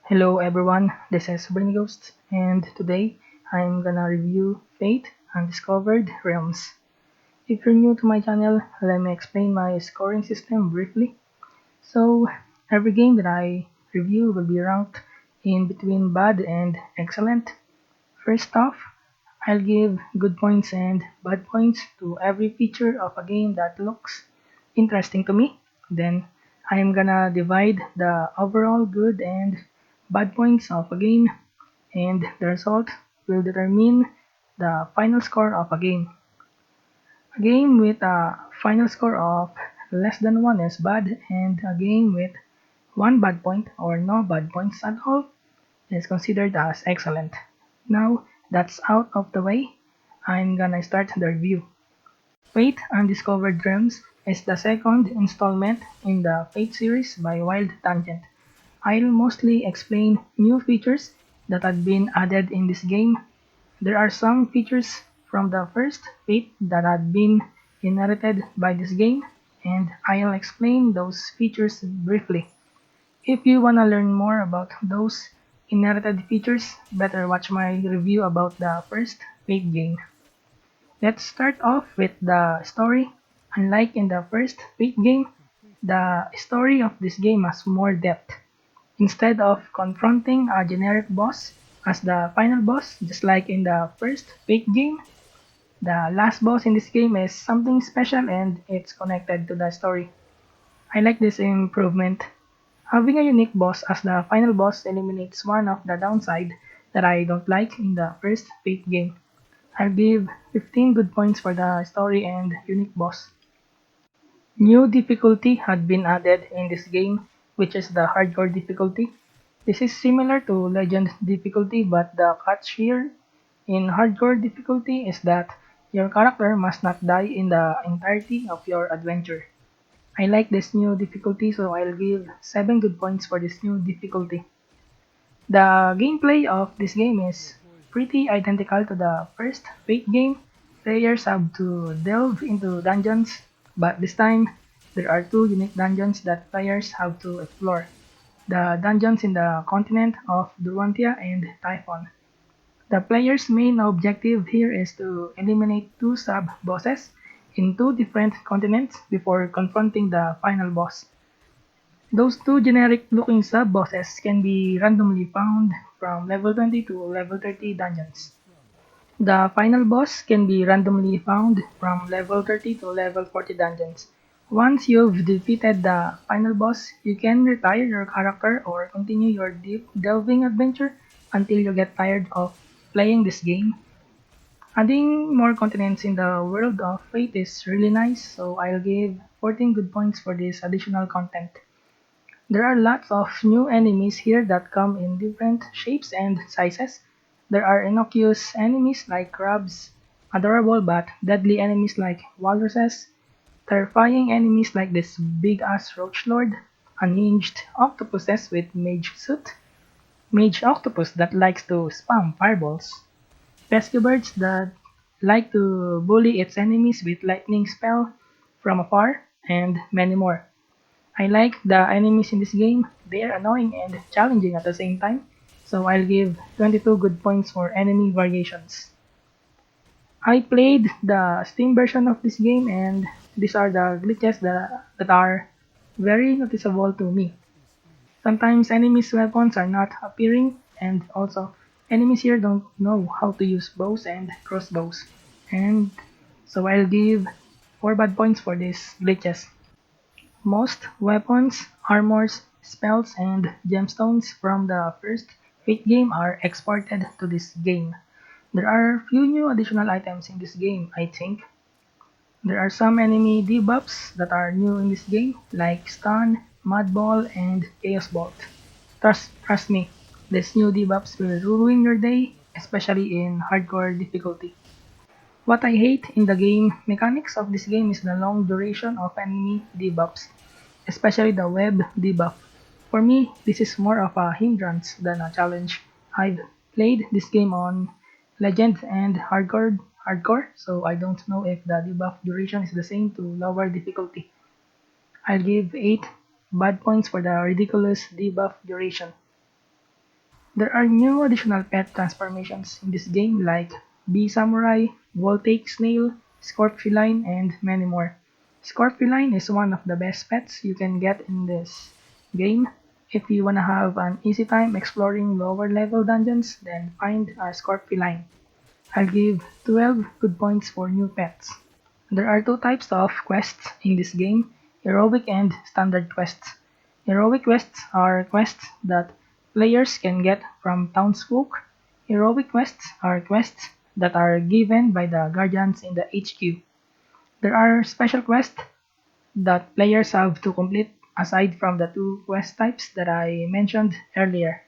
Hello everyone, this is Brainy Ghost, and today I'm gonna review Fate Undiscovered Realms. If you're new to my channel, let me explain my scoring system briefly. So, every game that I review will be ranked in between bad and excellent. First off, I'll give good points and bad points to every feature of a game that looks interesting to me. Then I'm gonna divide the overall good and bad points of a game, and the result will determine the final score of a game. A game with a final score of less than 1 is bad, and a game with 1 bad point or no bad points at all is considered as excellent. Now that's out of the way, I'm gonna start the review. Fate Undiscovered Realms is the second installment in the Fate series by Wild Tangent. I'll mostly explain new features that had been added in this game. There are some features from the first Fate that had been inherited by this game, and I'll explain those features briefly. If you wanna learn more about those inherited features, better watch my review about the first Fate game. Let's start off with the story. Unlike in the first Fate game, the story of this game has more depth. Instead of confronting a generic boss as the final boss, just like in the first Fate game, the last boss in this game is something special and it's connected to the story. I like this improvement. Having a unique boss as the final boss eliminates one of the downside that I don't like in the first Fate game. I'll give 15 good points for the story and unique boss. New difficulty had been added in this game, which is the hardcore difficulty. This is similar to legend difficulty, but the catch here in hardcore difficulty is that your character must not die in the entirety of your adventure. I like this new difficulty, so I'll give 7 good points for this new difficulty. The gameplay of this game is pretty identical to the first Fate game. Players have to delve into dungeons, but this time there are two unique dungeons that players have to explore. The dungeons in the continent of Durantia and Typhon. The player's main objective here is to eliminate two sub-bosses in two different continents before confronting the final boss. Those two generic-looking sub-bosses can be randomly found from level 20 to level 30 dungeons. The final boss can be randomly found from level 30 to level 40 dungeons. Once you've defeated the final boss, you can retire your character or continue your deep delving adventure until you get tired of playing this game. Adding more continents in the world of Fate is really nice, so I'll give 14 good points for this additional content. There are lots of new enemies here that come in different shapes and sizes. There are innocuous enemies like crabs, adorable but deadly enemies like walruses, terrifying enemies like this big ass roach lord, unhinged octopuses with mage suit, mage octopus that likes to spam fireballs, pesky birds that like to bully its enemies with lightning spell from afar, and many more. I like the enemies in this game. They are annoying and challenging at the same time, so I'll give 22 good points for enemy variations. I played the Steam version of this game, and these are the glitches that are very noticeable to me. Sometimes enemies' weapons are not appearing, and also enemies here don't know how to use bows and crossbows. And so I'll give 4 bad points for these glitches. Most weapons, armors, spells, and gemstones from the first Fate game are exported to this game. There are few new additional items in this game, I think. There are some enemy debuffs that are new in this game, like Stun, Mud Ball, and Chaos Bolt. Trust me, these new debuffs will ruin your day, especially in hardcore difficulty. What I hate in the game mechanics of this game is the long duration of enemy debuffs, especially the web debuff. For me, this is more of a hindrance than a challenge. I've played this game on Legend and hardcore, so I don't know if the debuff duration is the same to lower difficulty. I'll give 8 bad points for the ridiculous debuff duration. There are new additional pet transformations in this game like Bee Samurai, Voltaic Snail, Scorpioline, and many more. Scorpioline is one of the best pets you can get in this game. If you wanna have an easy time exploring lower level dungeons, then find a Scorpioline. I'll give 12 good points for new pets. There are two types of quests in this game, heroic and standard quests. Heroic quests are quests that players can get from townsfolk. Heroic quests are quests that are given by the guardians in the HQ. There are special quests that players have to complete aside from the two quest types that I mentioned earlier.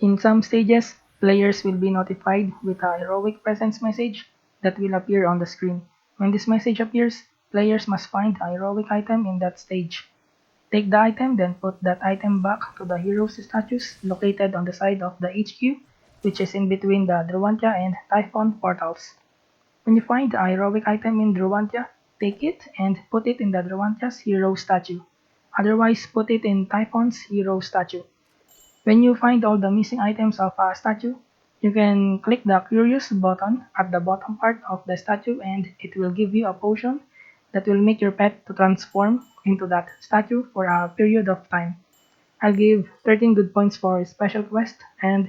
In some stages, players will be notified with a heroic presence message that will appear on the screen. When this message appears, players must find a heroic item in that stage. Take the item, then put that item back to the hero's statues located on the side of the HQ, which is in between the Druantia and Typhon portals. When you find a heroic item in Druantia, take it and put it in the Druantia's hero statue. Otherwise, put it in Typhon's hero statue. When you find all the missing items of a statue, you can click the Curious button at the bottom part of the statue and it will give you a potion that will make your pet to transform into that statue for a period of time. I'll give 13 good points for special quest and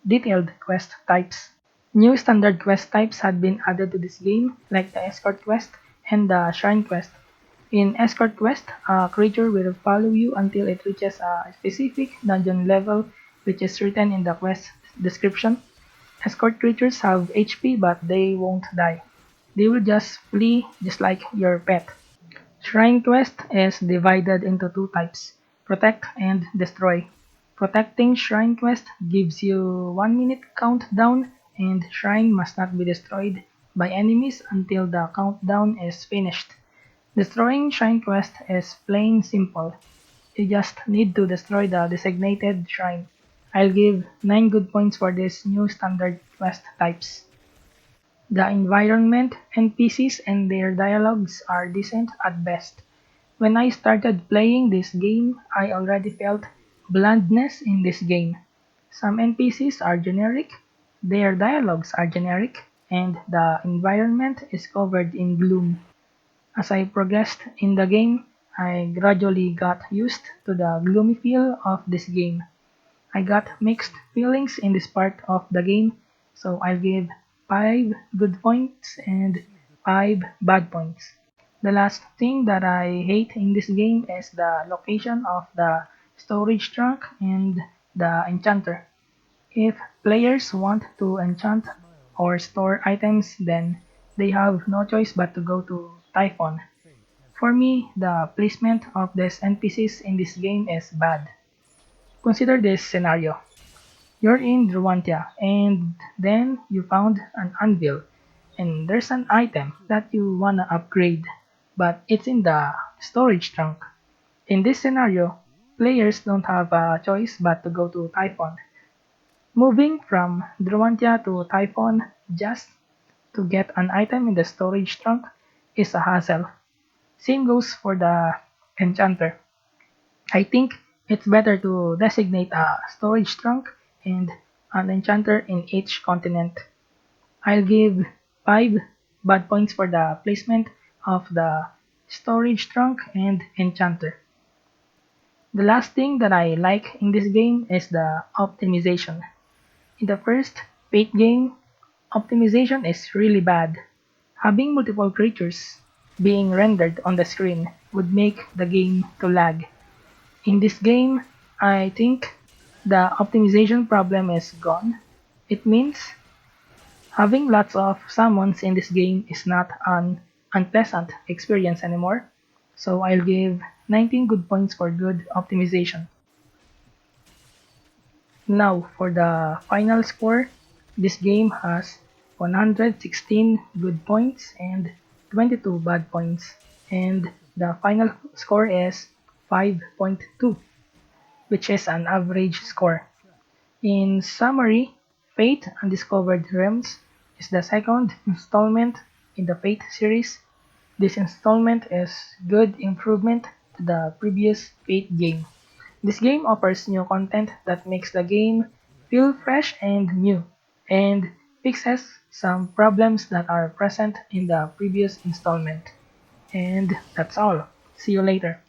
detailed quest types. New standard quest types had been added to this game, like the escort quest and the shrine quest. In escort quest, a creature will follow you until it reaches a specific dungeon level which is written in the quest description. Escort creatures have HP but they won't die. They will just flee just like your pet. Shrine quest is divided into two types, protect and destroy. Protecting shrine quest gives you 1 minute countdown and shrine must not be destroyed by enemies until the countdown is finished. Destroying shrine quest is plain simple. You just need to destroy the designated shrine. I'll give 9 good points for these new standard quest types. The environment, NPCs, and their dialogues are decent at best. When I started playing this game, I already felt blandness in this game. Some NPCs are generic, their dialogues are generic, and the environment is covered in gloom. As I progressed in the game, I gradually got used to the gloomy feel of this game. I got mixed feelings in this part of the game, so I'll give 5 good points and 5 bad points. The last thing that I hate in this game is the location of the storage trunk and the enchanter. If players want to enchant or store items, then they have no choice but to go to Typhon. For me, the placement of these NPCs in this game is bad. Consider this scenario. You're in Druantia and then you found an anvil and there's an item that you wanna upgrade, but it's in the storage trunk. In this scenario, players don't have a choice but to go to Typhon. Moving from Druantia to Typhon just to get an item in the storage trunk is a hassle. Same goes for the enchanter. I think it's better to designate a storage trunk and an enchanter in each continent. I'll give 5 bad points for the placement of the storage trunk and enchanter. The last thing that I like in this game is the optimization. In the first Fate game, optimization is really bad. Having multiple creatures being rendered on the screen would make the game to lag. In this game, I think the optimization problem is gone. It means having lots of summons in this game is not an unpleasant experience anymore. So I'll give 19 good points for good optimization. Now for the final score, this game has 116 good points and 22 bad points, and the final score is 5.2, which is an average score. In summary, Fate Undiscovered Realms is the second installment in the Fate series. This installment is good improvement to the previous Fate game. This game offers new content that makes the game feel fresh and new, and fixes some problems that are present in the previous installment. And that's all. See you later.